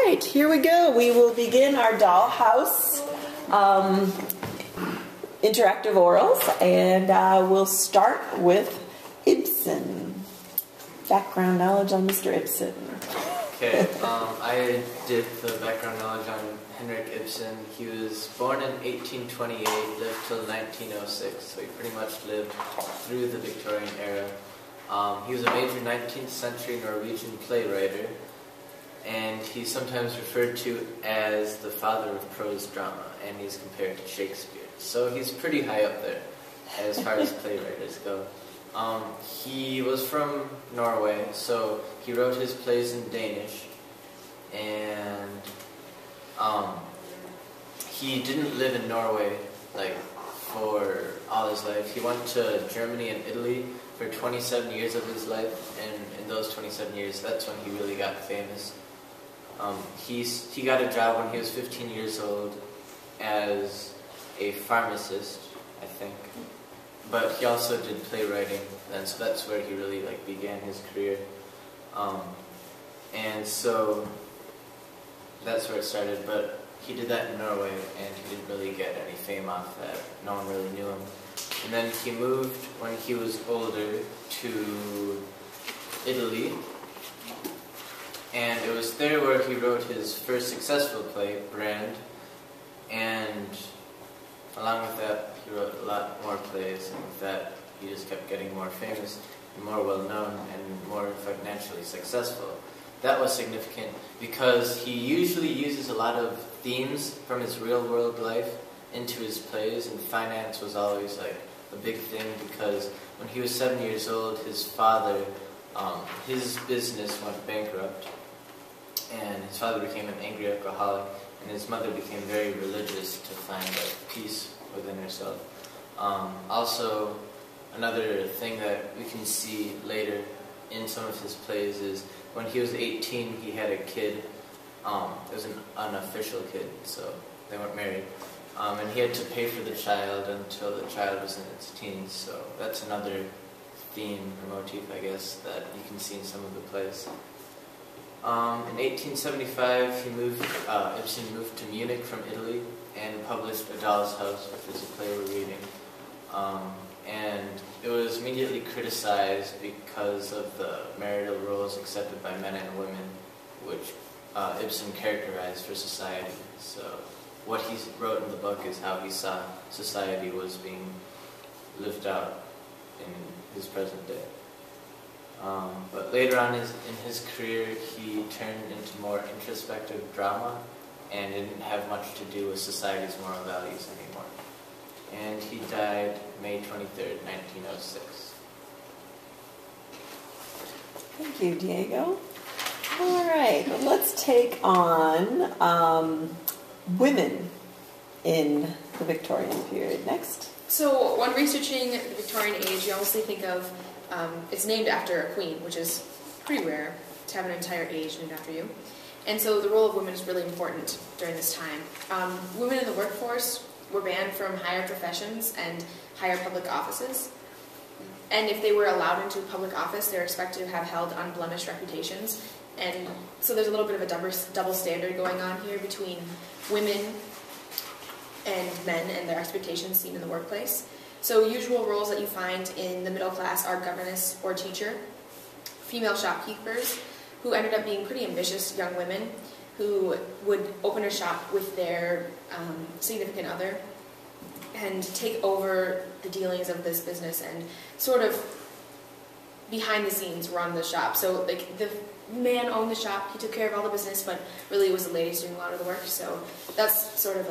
right, here we go. We will begin our dollhouse interactive orals, and we'll start with Ibsen. Background knowledge on Mr. Ibsen. Okay, I did the background knowledge on Henrik Ibsen. He was born in 1828, lived till 1906, so he pretty much lived through the Victorian era. He was a major 19th century Norwegian playwright, and he's sometimes referred to as the father of prose drama, and he's compared to Shakespeare. So he's pretty high up there as far as playwriters go. He was from Norway, so he wrote his plays in Danish, and he didn't live in Norway like for all his life. He went to Germany and Italy for 27 years of his life, and in those 27 years, that's when he really got famous. He got a job when he was 15 years old as a pharmacist, I think. But he also did playwriting, and so that's where he really began his career. And so that's where it started. But he did that in Norway, and he didn't really get any fame off that. No one really knew him. And then he moved when he was older to Italy, and it was there where he wrote his first successful play, Brand, and along with that, he wrote a lot more plays, and with that, he just kept getting more famous, and more well-known, and more financially successful. That was significant because he usually uses a lot of themes from his real-world life into his plays, and finance was always a big thing because when he was 7 years old, his father, his business went bankrupt, and his father became an angry alcoholic, and his mother became very religious to find peace within herself. Also, another thing that we can see later in some of his plays is when he was 18, he had a kid. It was an unofficial kid, so they weren't married. And he had to pay for the child until the child was in its teens, so that's another theme or motif, I guess, that you can see in some of the plays. In 1875, Ibsen moved to Munich from Italy and published A Doll's House, which is a play we're reading. And it was immediately criticized because of the marital roles accepted by men and women, which Ibsen characterized for society. So what he wrote in the book is how he saw society was being lived out in his present day. But later on in his career, he turned into more introspective drama and didn't have much to do with society's moral values anymore. And he died May 23rd, 1906. Thank you, Diego. All right, well, let's take on women in the Victorian period next. So when researching the Victorian age, you obviously think of, it's named after a queen, which is pretty rare to have an entire age named after you. And so the role of women is really important during this time. Women in the workforce were banned from higher professions and higher public offices. And if they were allowed into public office, they were expected to have held unblemished reputations. And so there's a little bit of a double standard going on here between women and men and their expectations seen in the workplace. So usual roles that you find in the middle class are governess or teacher, female shopkeepers, who ended up being pretty ambitious young women who would open a shop with their significant other and take over the dealings of this business and sort of behind the scenes run the shop. So the man owned the shop, he took care of all the business, but really it was the ladies doing a lot of the work. So that's sort of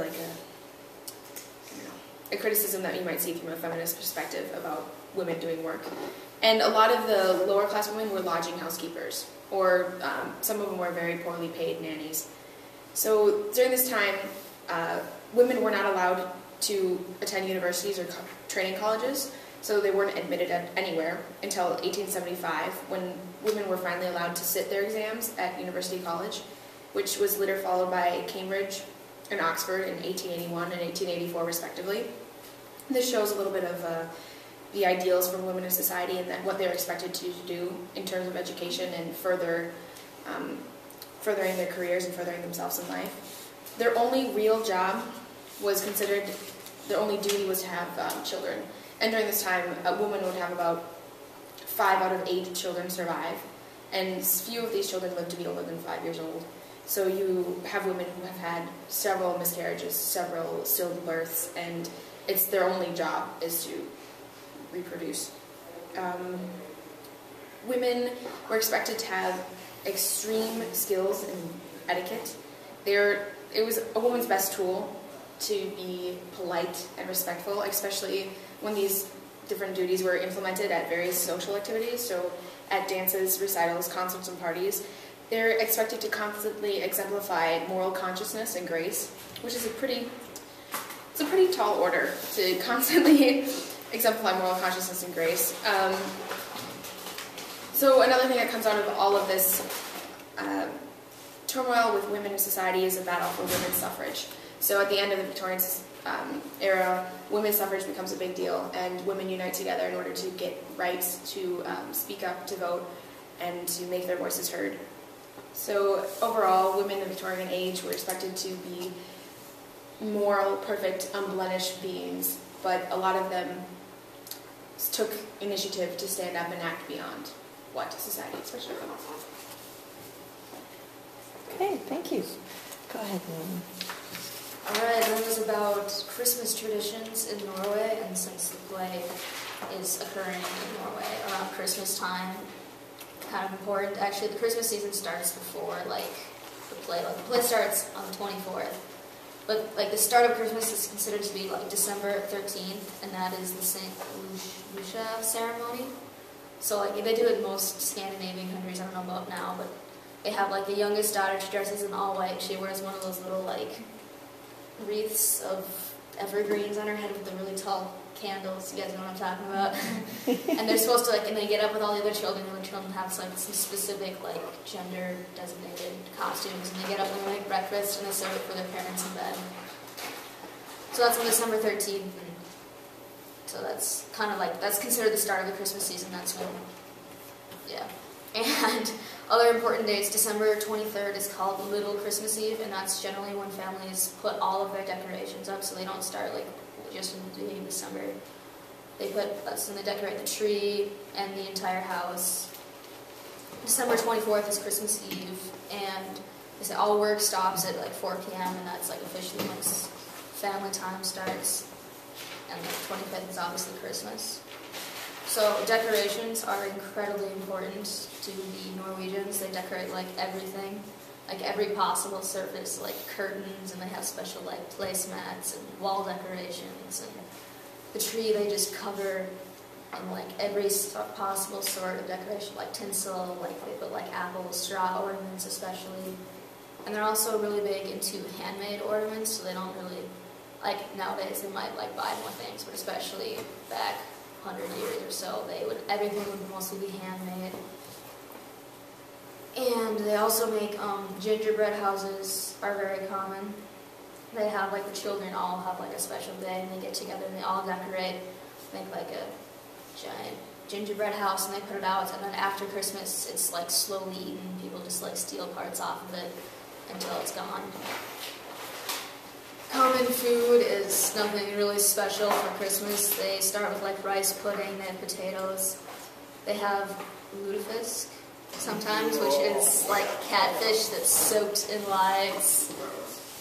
a criticism that you might see from a feminist perspective about women doing work. And a lot of the lower class women were lodging housekeepers, or some of them were very poorly paid nannies. So during this time, women were not allowed to attend universities or training colleges, so they weren't admitted anywhere until 1875, when women were finally allowed to sit their exams at University College, which was later followed by Cambridge and Oxford in 1881 and 1884 respectively. This shows a little bit of the ideals for women in society and what they're expected to do in terms of education and further furthering their careers and furthering themselves in life. Their only real job was considered, their only duty was to have children. And during this time, a woman would have about 5 out of 8 children survive. And few of these children live to be older than 5 years old. So you have women who have had several miscarriages, several stillbirths, and it's their only job is to reproduce. Women were expected to have extreme skills in etiquette. It was a woman's best tool to be polite and respectful, especially when these different duties were implemented at various social activities. So at dances, recitals, concerts, and parties, they're expected to constantly exemplify moral consciousness and grace, which is a pretty tall order to constantly exemplify moral consciousness and grace. So another thing that comes out of all of this turmoil with women in society is a battle for women's suffrage. So at the end of the Victorian era, women's suffrage becomes a big deal, and women unite together in order to get rights to speak up, to vote, and to make their voices heard. So overall, women in the Victorian age were expected to be moral, perfect, unblemished beings, but a lot of them took initiative to stand up and act beyond what society expected of them. Okay, thank you. Go ahead, Lynn. Alright, that was about Christmas traditions in Norway, and since the play is occurring in Norway around Christmas time, kind of important. Actually, the Christmas season starts before, like, the play. Like, the play starts on the 24th. But, like, the start of Christmas is considered to be, like, December 13th, and that is the St. Lucia ceremony. So, like, they do it in most Scandinavian countries, I don't know about now, but they have, like, the youngest daughter, she dresses in all white, she wears one of those little, like, wreaths of evergreens on her head with the really tall candles. You guys know what I'm talking about? And they're supposed to, like, and they get up with all the other children have some specific, like, gender designated costumes, and they get up and they make breakfast and they serve it for their parents in bed. So that's on December 13th, and so that's kind of like, that's considered the start of the Christmas season. That's when, yeah. And other important dates, December 23rd is called Little Christmas Eve, and that's generally when families put all of their decorations up, so they don't start, like, just in the beginning of December. They they decorate the tree and the entire house. December 24th is Christmas Eve, and they say all work stops at like 4 p.m., and that's like officially when family time starts. And the 25th is obviously Christmas. So decorations are incredibly important to the Norwegians. They decorate like everything, like every possible surface, like curtains, and they have special like placemats and wall decorations, and the tree they just cover in like every possible sort of decoration, like tinsel, like they put like apple, straw ornaments especially. And they're also really big into handmade ornaments, so they don't really, like nowadays they might like buy more things, but especially back 100 years or so, everything would mostly be handmade. And they also make gingerbread houses are very common. They have like the children all have like a special day, and they get together and they all decorate, make like a giant gingerbread house, and they put it out. And then after Christmas, it's like slowly eaten. People just like steal parts off of it until it's gone. Common food is nothing really special for Christmas. They start with like rice pudding. They have potatoes. They have lutefisk sometimes, which is like catfish that's soaked in lye. It's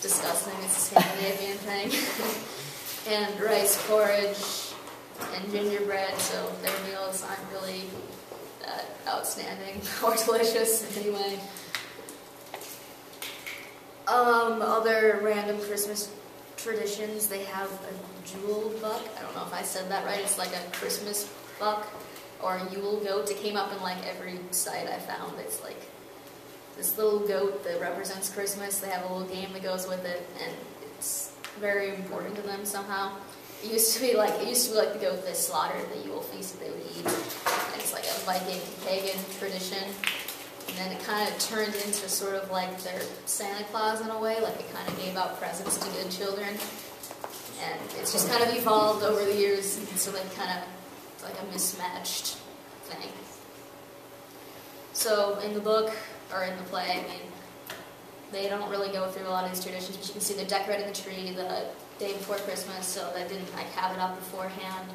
disgusting. It's a Scandinavian thing. And rice porridge and gingerbread, so their meals aren't really that outstanding or delicious anyway. Other random Christmas traditions, they have a Jule buck. I don't know if I said that right. It's like a Christmas buck or a Yule goat. It came up in like every site I found. It's like this little goat that represents Christmas. They have a little game that goes with it, and it's very important to them somehow. It used to be like the goat they slaughtered at the Yule feast that they would eat. And it's like a Viking pagan tradition. And then it kind of turned into sort of like their Santa Claus in a way, like it kind of gave out presents to good children. And it's just kind of evolved over the years, and so they kind of, it's like a mismatched thing. So in the book, or in the play, I mean, they don't really go through a lot of these traditions, but you can see they're decorating the tree the day before Christmas, so they didn't like have it up beforehand.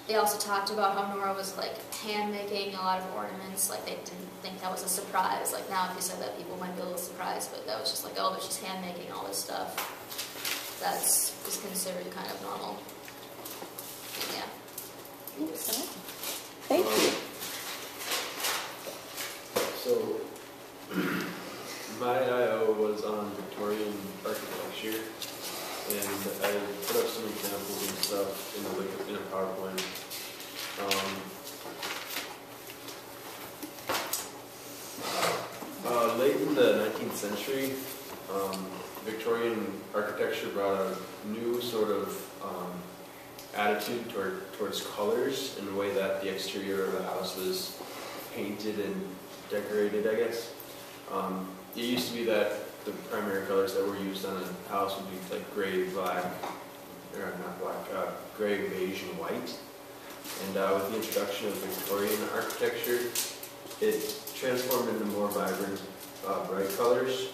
They also talked about how Nora was like hand making a lot of ornaments, like they didn't think that was a surprise. Like now if you said that, people might be a little surprised, but that was just like, oh, but she's hand making all this stuff. That's just considered kind of normal. Yeah. Okay. Thank you. So, my IO was on Victorian architecture, and I put up some examples and stuff in a PowerPoint. Late in the 19th century, Victorian architecture brought a new sort of attitude towards colors in the way that the exterior of the house was painted and decorated, I guess. It used to be that the primary colors that were used on a house would be like gray, black, or not black, gray, beige, and white. And with the introduction of Victorian architecture, it transformed into more vibrant, bright colors.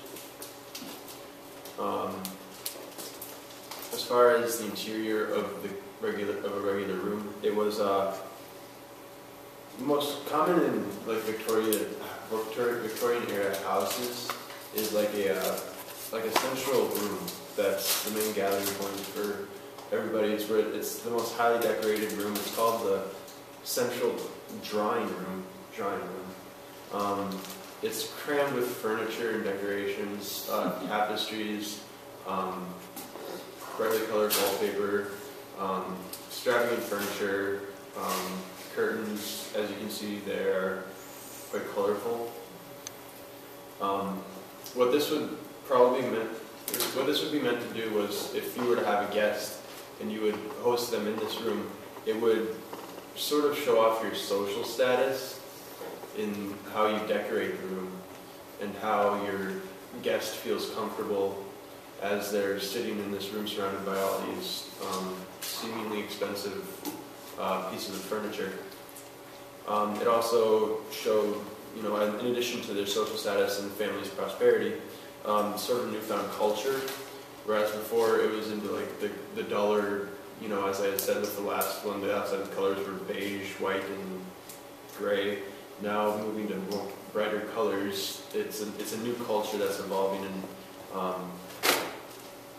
As far as the interior of a regular room, it was most common in like Victorian era houses is like a central room that's the main gathering point for everybody. It's the most highly decorated room. It's called the central drawing room. It's crammed with furniture and decorations, tapestries, brightly colored wallpaper, extravagant furniture, curtains. As you can see, they are quite colorful. What this would be meant to do was, if you were to have a guest and you would host them in this room, it would sort of show off your social status in how you decorate the room and how your guest feels comfortable as they're sitting in this room surrounded by all these seemingly expensive pieces of furniture. It also showed, in addition to their social status and family's prosperity, sort of newfound culture, whereas before it was into like the duller, as I had said with the last one, the outside colors were beige, white, and gray. Now moving to more brighter colors, it's a new culture that's evolving and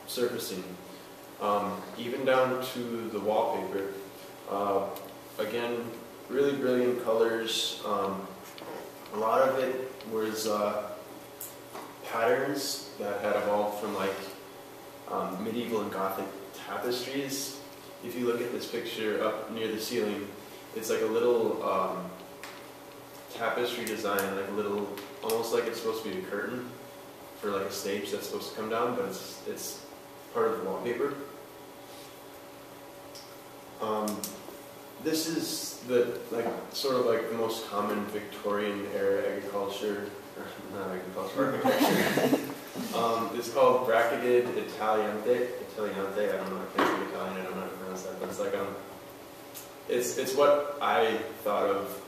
surfacing. Even down to the wallpaper. Again, really brilliant colors. A lot of it was patterns that had evolved from like medieval and Gothic tapestries. If you look at this picture up near the ceiling, it's like a little tapestry design, like a little, almost like it's supposed to be a curtain for like a stage that's supposed to come down, but it's part of the wallpaper. This is the sort of the most common Victorian era agriculture, or not agriculture, architecture. It's called bracketed Italiante. I don't know, I can't speak Italian, I don't know how to pronounce that, but it's what I thought of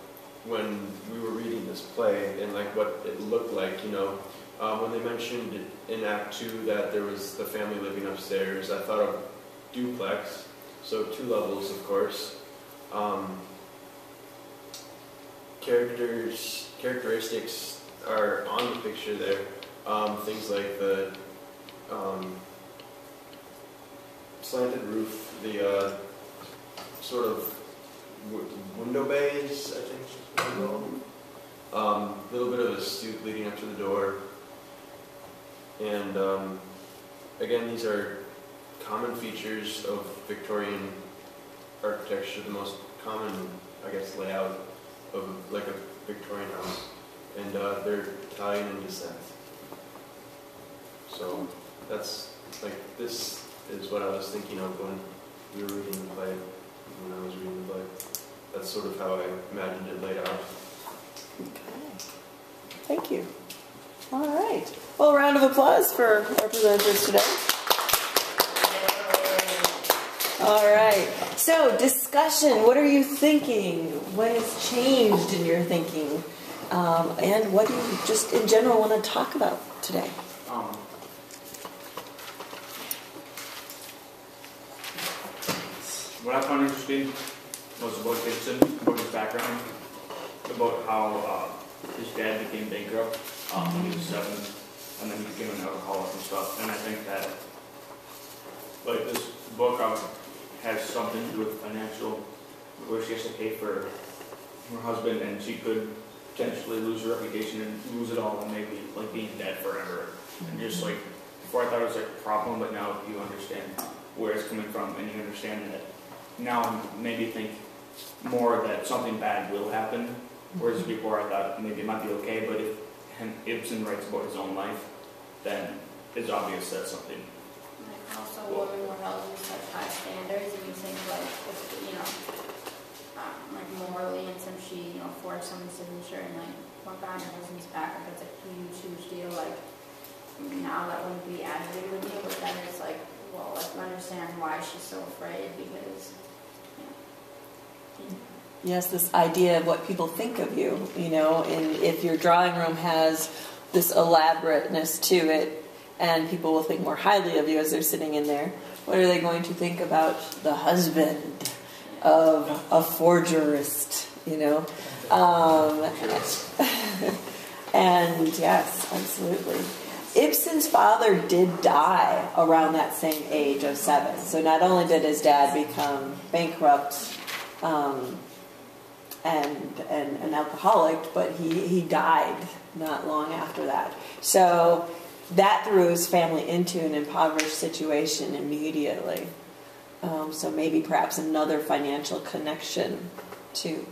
when we were reading this play and what it looked like, when they mentioned in Act 2 that there was the family living upstairs, I thought of duplex, so 2 levels, of course. Characteristics are on the picture there. Things like the slanted roof, the sort of window bays, I think is what they call them. A little bit of a stoop leading up to the door. And again, these are common features of Victorian architecture, the most common, I guess, layout of a Victorian house. And they're Italian in descent. So that's this is what I was thinking of when we were reading the play, when I was reading the play. That's sort of how I imagined it laid out. Okay. Thank you. All right. Well, a round of applause for our presenters today. All right. So, discussion. What are you thinking? What has changed in your thinking? And what do you just in general want to talk about today? what I found interesting was about Ibsen, about his background, about how his dad became bankrupt when he was 7, and then he became an alcoholic and stuff. And I think that, like, this book has something to do with financial, where she has to pay for her husband, and she could potentially lose her reputation and lose it all, and maybe like being dead forever. And just like before, I thought it was like a problem, but now you understand where it's coming from, and you understand that now maybe think more that something bad will happen. Whereas before, I thought maybe it might be okay, but if Ibsen writes about his own life, then it's obvious that's something. Like also, women were held to such high standards, and you think like, if, you know, like morally, and since she, you know, forged someone's signature and like went behind her husband's back, like that's a huge, huge deal. Like now that wouldn't be aggravated with you, but then it's like, well, like you understand why she's so afraid because. Yes, this idea of what people think of you, you know, and if your drawing room has this elaborateness to it, and people will think more highly of you as they're sitting in there, what are they going to think about the husband of a forgerist, you know? And yes, absolutely. Ibsen's father did die around that same age of 7. So not only did his dad become bankrupt, and an alcoholic, but he died not long after that. So that threw his family into an impoverished situation immediately. So maybe perhaps another financial connection too.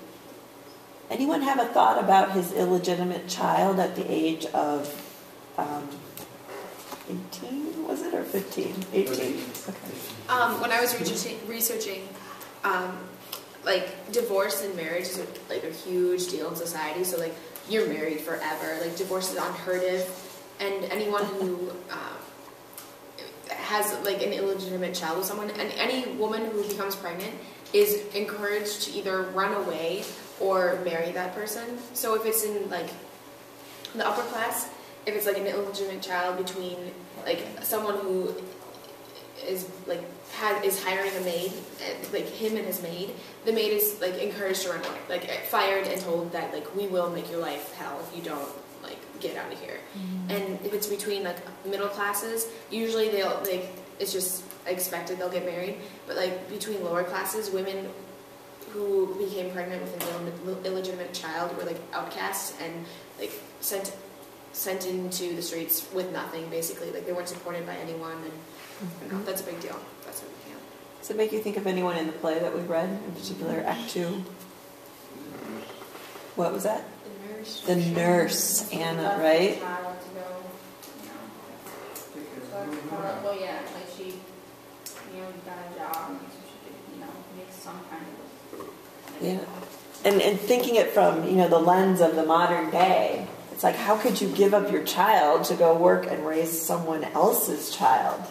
Anyone have a thought about his illegitimate child at the age of 18, was it, or 15? 18. Okay. When I was researching like divorce and marriage is like a huge deal in society. So like you're married forever. Like divorce is unheard of, and anyone who has like an illegitimate child with someone, and any woman who becomes pregnant is encouraged to either run away or marry that person. So if it's in like the upper class, if it's like an illegitimate child between like someone who is like is hiring a maid, like him and his maid, the maid is like encouraged to run away, like fired and told that like we will make your life hell if you don't like get out of here. And if it's between like middle classes, usually they'll like it's just expected they'll get married. But like between lower classes, women who became pregnant with an illegitimate child were like outcasts and like sent into the streets with nothing, basically. Like they weren't supported by anyone, and you know, that's a big deal. That's what we can. Does it make you think of anyone in the play that we read, in particular Act 2? What was that? The nurse. The nurse, Anna, right? Well, yeah, like she, you know, got a job, so she could, you know, make some kind of. Yeah, and thinking it from, you know, the lens of the modern day, it's like, how could you give up your child to go work and raise someone else's child?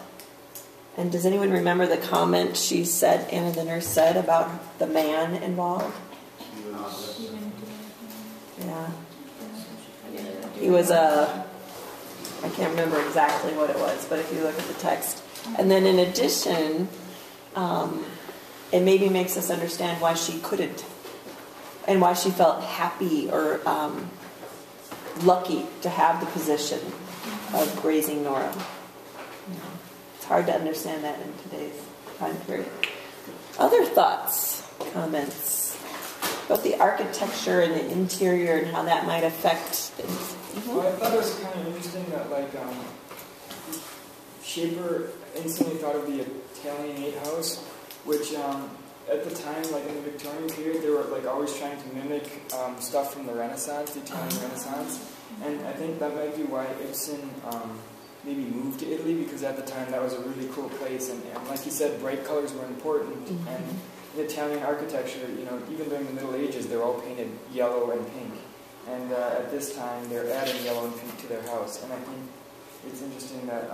And does anyone remember the comment she said, Anna the nurse said, about the man involved? Yeah. He was I can't remember exactly what it was, but if you look at the text. And then in addition, it maybe makes us understand why she couldn't, and why she felt happy or lucky to have the position of raising Nora. It's hard to understand that in today's time period. Other thoughts, comments about the architecture and the interior and how that might affect things? Well, I thought it was kind of interesting that, like, Shaper instantly thought of the Italianate house, which at the time, like in the Victorian period, they were like always trying to mimic stuff from the Renaissance, the Italian Renaissance, and I think that might be why Ibsen maybe moved to Italy, because at the time that was a really cool place, and like you said, bright colors were important, and in Italian architecture, you know, even during the Middle Ages, they were all painted yellow and pink. And at this time, they're adding yellow and pink to their house. And I think it's interesting that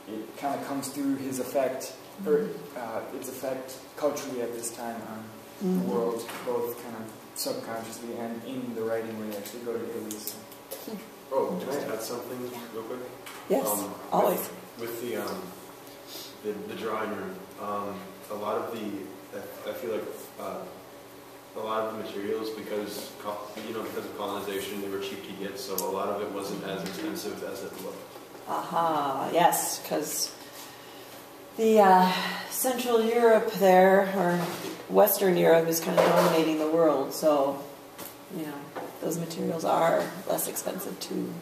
it kind of comes through his effect, or its effect culturally at this time on the world, both kind of subconsciously and in the writing when they actually go to Italy. So. Oh, can I add something real quick? Yes, always. With the the drawing room. A lot of I feel like a lot of the materials, because of colonization, they were cheap to get, so a lot of it wasn't as expensive as it looked. Aha, yes, because the Central Europe there, or Western Europe, is kind of dominating the world, so, those materials are less expensive to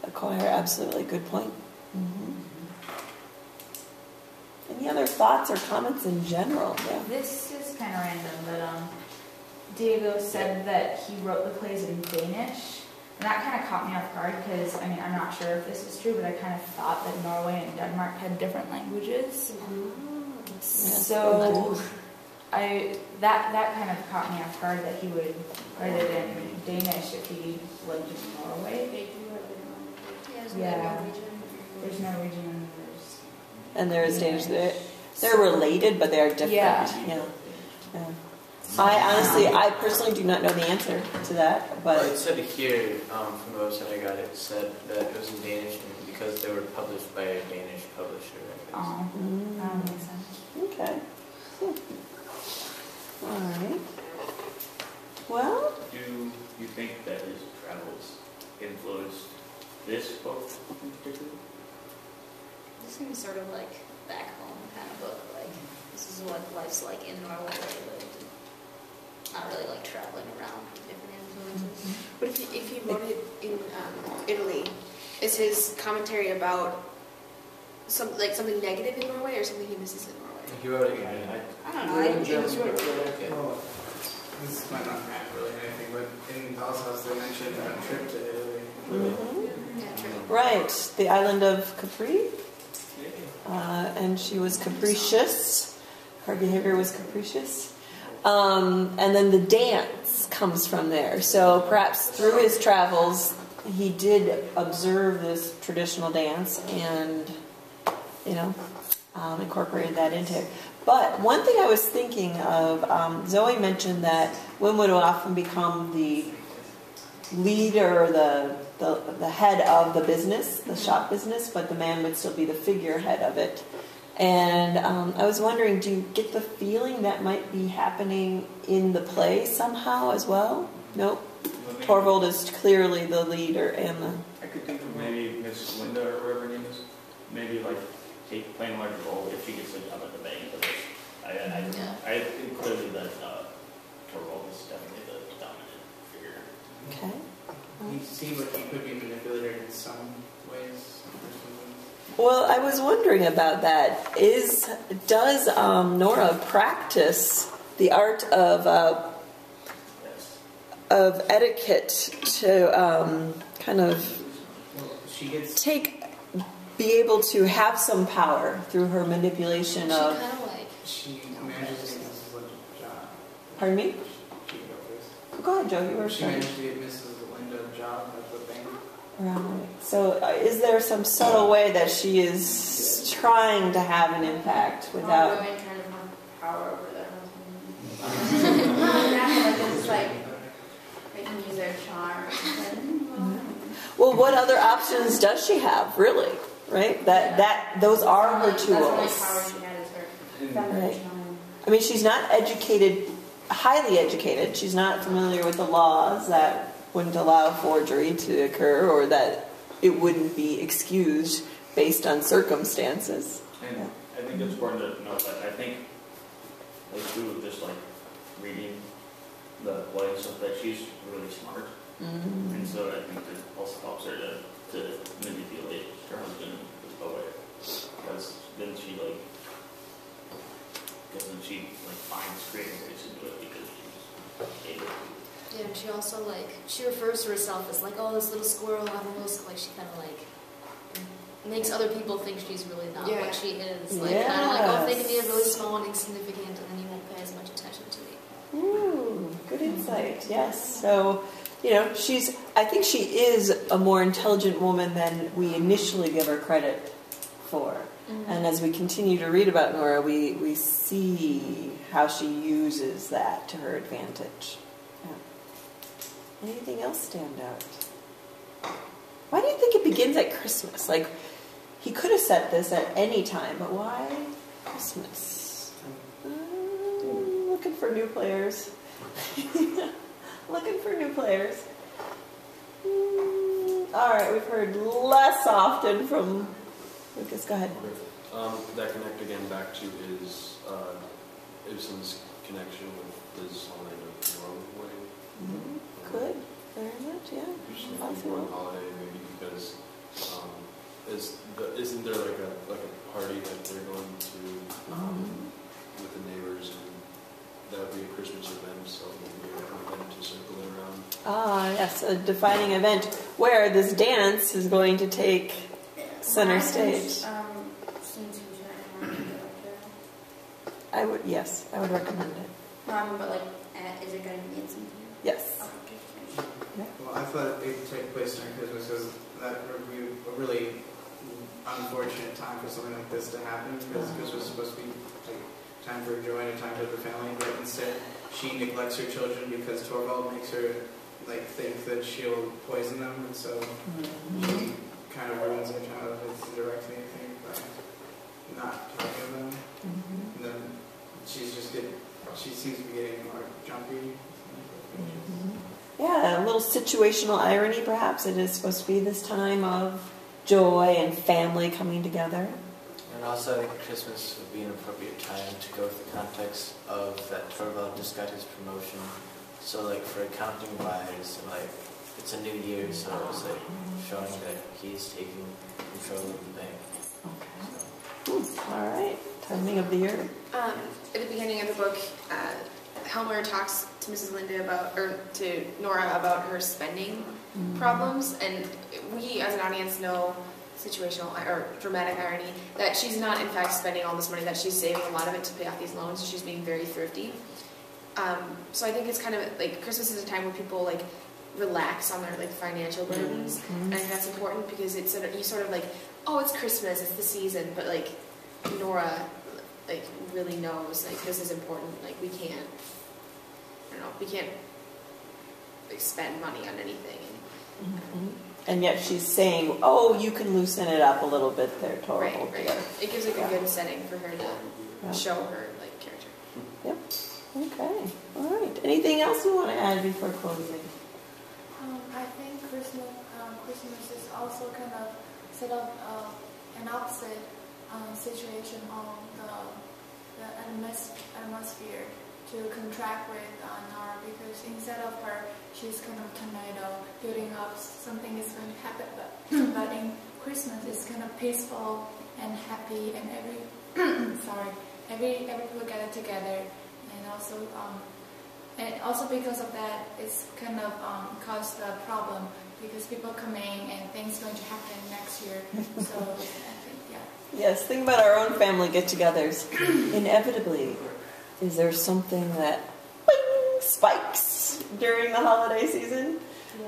acquire. Absolutely, good point. Mm-hmm. Any other thoughts or comments in general? Yeah. This is kind of random, but Diego said that he wrote the plays in Danish. And that kind of caught me off guard because, I'm not sure if this is true, but I kind of thought that Norway and Denmark had different languages. So that kind of caught me off guard that he would write it in Danish if he lived in Norway. They do have their language. Yeah, there's Norwegian And there's Danish. They're related, but they are different. Yeah. I personally do not know the answer to that, but it said here from the website I got. It said that it was in Danish because they were published by a Danish publisher. I guess. That makes sense. Okay. All right. Well, Do you think that his travels influenced this book in particular? This seems sort of like back home kind of book. Like, this is what life's like in Norway. Not really like traveling around different influences. But if he wrote it in Italy, is his commentary about something negative in Norway or something he misses in Norway? He wrote it in I don't know. It was really Well, this might not have really anything, but in Alsace they mentioned a trip to Italy. Yeah, true. right, the island of Capri, and she was capricious. Her behavior was capricious. And then the dance comes from there. So perhaps through his travels, he did observe this traditional dance and, incorporated that into it. But one thing I was thinking of, Zoe mentioned that women would often become the leader, the head of the business, the shop business, but the man would still be the figurehead of it. And I was wondering, do you get the feeling that might be happening in the play somehow as well? Nope. Torvald is clearly the leader and the... I could think of maybe Miss Linda or whatever her name is. Maybe playing a larger role if she gets a job at the bank. I think clearly that Torvald is definitely the dominant figure. Okay. He seemed like he could be manipulated in some ways. Well, I was wondering about that. Does Nora practice the art of etiquette to kind of be able to have some power through her manipulation of... She manages to get Mrs. Linda a job. Pardon me? She can go first. Go ahead, Joe. You were She saying. managed to get Mrs. Linda a job at the bank. Right. So is there some subtle way that she is trying to have an impact without... Women trying to have power over their husband. It's like they can use their charm. Well, what other options does she have, really? Right? Those are her That's the only power tools. she had is her feminine Right. charm. I mean, she's not highly educated. She's not familiar with the laws that wouldn't allow forgery to occur or that it wouldn't be excused based on circumstances. And I think it's important to note that I think, through just reading the play and stuff, that she's really smart. Mm-hmm. And so I think it also helps her to manipulate her husband as a poet. Because then she finds creative ways to do it because she's able to. Yeah, and she also she refers to herself as this little squirrel. I'm almost she kind of makes other people think she's really not what she is. Kind of they can be really small and insignificant, and then you won't pay as much attention to me. Ooh, good insight. Yes. So, I think she is a more intelligent woman than we initially give her credit for. Mm-hmm. And as we continue to read about Nora, we see how she uses that to her advantage. Yeah. Anything else stand out? Why do you think it begins at Christmas? he could have set this at any time, but why Christmas? Looking for new players. Looking for new players. All right, we've heard less often from Lucas. Go ahead. That connect again back to his Ibsen's connection with his homeland of Norway. Could very much, yeah. Just an important holiday, maybe because isn't there like a party that they're going to with the neighbors, and that would be a Christmas event, so maybe an event to circle it around. Ah, yes, a defining event where this dance is going to take center stage. I would recommend it. But like, is it going to be in something? Yes. Well, I thought it would take place during Christmas because that would be a really unfortunate time for something like this to happen, because Christmas was supposed to be like time for joy and a time for the family, but instead she neglects her children because Torvald makes her like think that she'll poison them, and so she kind of ruins her childhood indirectly, I think, by not talking to them. And then she seems to be getting more jumpy. Yeah, a little situational irony, perhaps. It is supposed to be this time of joy and family coming together. And also, I think Christmas would be an appropriate time to go with the context of that Torvald just got his promotion. So, like, for accounting-wise, like, it's a new year, so it's like showing that he's taking control of the bank. Okay. All right. Timing of the year. At the beginning of the book, Helmer talks to Mrs. Linda to Nora about her spending problems, and we as an audience know situational or dramatic irony that she's not in fact spending all this money, that she's saving a lot of it to pay off these loans, and she's being very thrifty. So I think it's kind of like Christmas is a time where people like relax on their like financial burdens, and I think that's important because it's you sort of like, oh, it's Christmas, it's the season, but like Nora like really knows like this is important, like we can't like spend money on anything. And yet she's saying, oh, you can loosen it up a little bit there, Torvald. Right. It gives like a good setting for her to show her like character. Yep. Okay. All right. Anything else you want to add before closing? I think Christmas is also kind of set up an opposite situation on the atmosphere to contract with Nora, because instead of her, she's kind of tornado building up, something is going to happen, but in Christmas it's kind of peaceful and happy, and every people get together, and also because of that, it's kind of caused a problem because people coming and things going to happen next year. So I think, yeah. Yes, think about our own family get-togethers. Inevitably, is there something that spikes during the holiday season?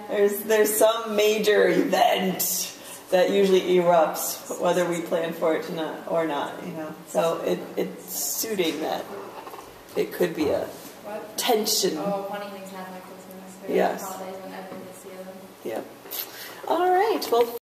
Yeah. There's some major event that usually erupts, whether we plan for it or not. So it's suiting that it could be a tension. Oh, funny things happen at Christmas. Yes. Holidays when everyone gets together. Yep. All right. Well.